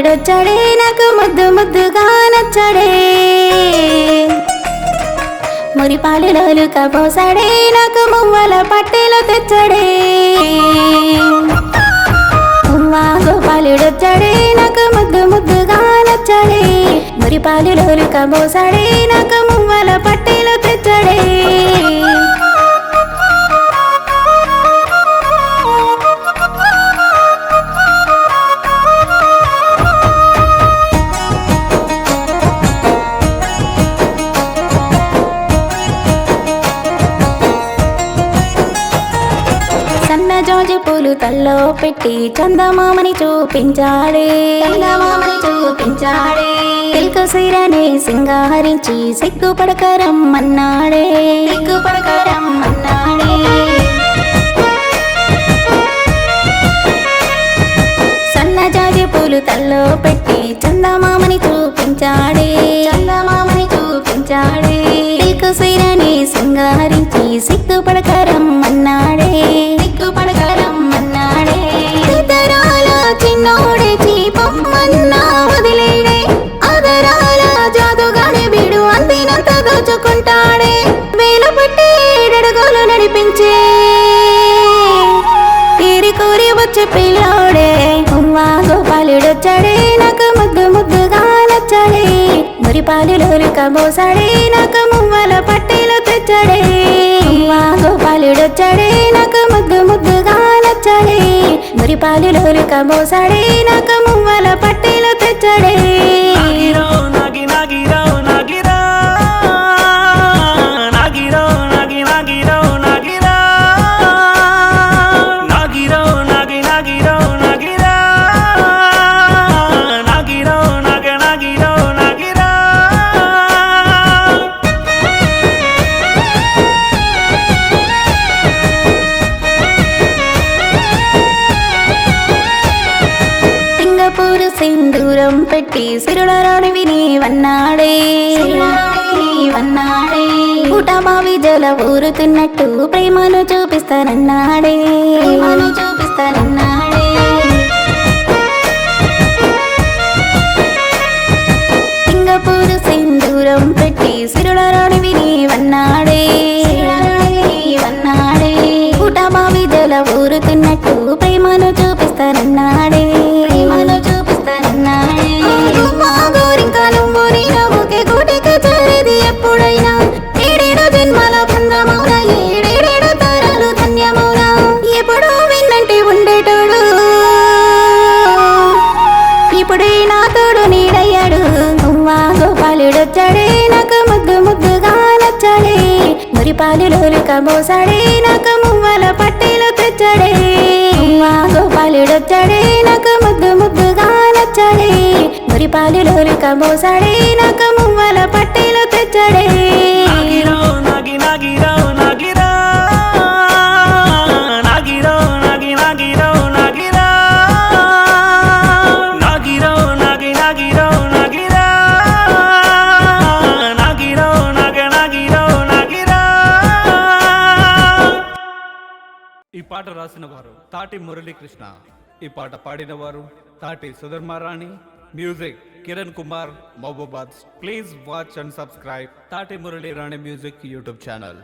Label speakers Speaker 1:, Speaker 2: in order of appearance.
Speaker 1: గోపాలుడొచ్చాడే నాకు ముద్దు ముద్దుగా నచ్చాడే మురిపాలులోలు కబోసాడే నాకు మువ్వల పట్టెలు తెచ్చాడే గోపాలుడొచ్చాడే నాకు ముద్దు ముద్దుగా నచ్చాడే మురిపాలులోలు కబోసాడే నాకు మువ్వల పట్టెలు తెచ్చాడే జాజి పూలు తల్లో పెట్టి చందమామని చూపించాడే తిల్క సీరని సింగారించి సిగ్గుపడకరమ్మన్నాడే సన్న జాజి పూలు తల్లో పెట్టి చందమామని చూపించాడే తిల్క సీరని సింగారించి సిగ్గుపడకరమ్మన్నాడే చిన్నోడే చీపమ్మన్నా వదిలేడే అదరాల జాదుగానే వీడు అందినంత దోచుకుంటాడే వేలు పట్టి ఏడడుగులు నడిపించే తీరి కోరి వచ్చే పిల్లోడే గోపాలుడొచ్చాడే నాకు ముద్దు ముద్దుగా నచ్చాడే మురిపాలులోలు కబోసాడే నాకు మువ్వల పట్టెలు తెచ్చాడే గోపాలుడొచ్చాడే నాకు ముద్దు ముద్దుగా నచ్చాడే మురిపాలులోలు కబోసాడే నాకు మువ్వల పట్టెలు తెచ్చాడే సింధూరం పెట్టి సిరుల రాణివి నీవన్నాడే పుటమావి జల ఊరుతున్నట్టు ప్రేమను చూపిస్తానన్నాడే సింగపూర్ సింధూరం పెట్టి సిరుల రాణివి నీవన్నాడే పుటమావి జల ఊరుతున్నట్టు ప్రేమను చూపిస్తానన్నాడే ఎప్పుడైనా ఏడేడు జన్మల బంధమౌనా ఏడేడు తరాలు ధన్యమౌనా ఎప్పుడూ విన్నంటి ఉండేటోడు ఇప్పుడే నా తోడు నీడయ్యాడు గోపాలుడొచ్చాడే నాకు ముద్దు ముద్దుగా నచ్చాడే మురిపాలులోలు కబోసాడే నాకు మువ్వల పట్టెలు తెచ్చాడే గోపాలుడొచ్చాడే నాకు ముద్దు ముద్దుగా నచ్చాడే మురిపాలులోలు కబోసాడే నాకు మువ్వల పట్టెలు తెచ్చాడే
Speaker 2: ఈ పాట రాసిన వారు తాటి మురళీకృష్ణ. ఈ పాట పాడిన వారు Thati Sudharmarani. Music Kiran Kumar, Mahabubabad. Please watch and subscribe Thati Murali Rani music YouTube channel.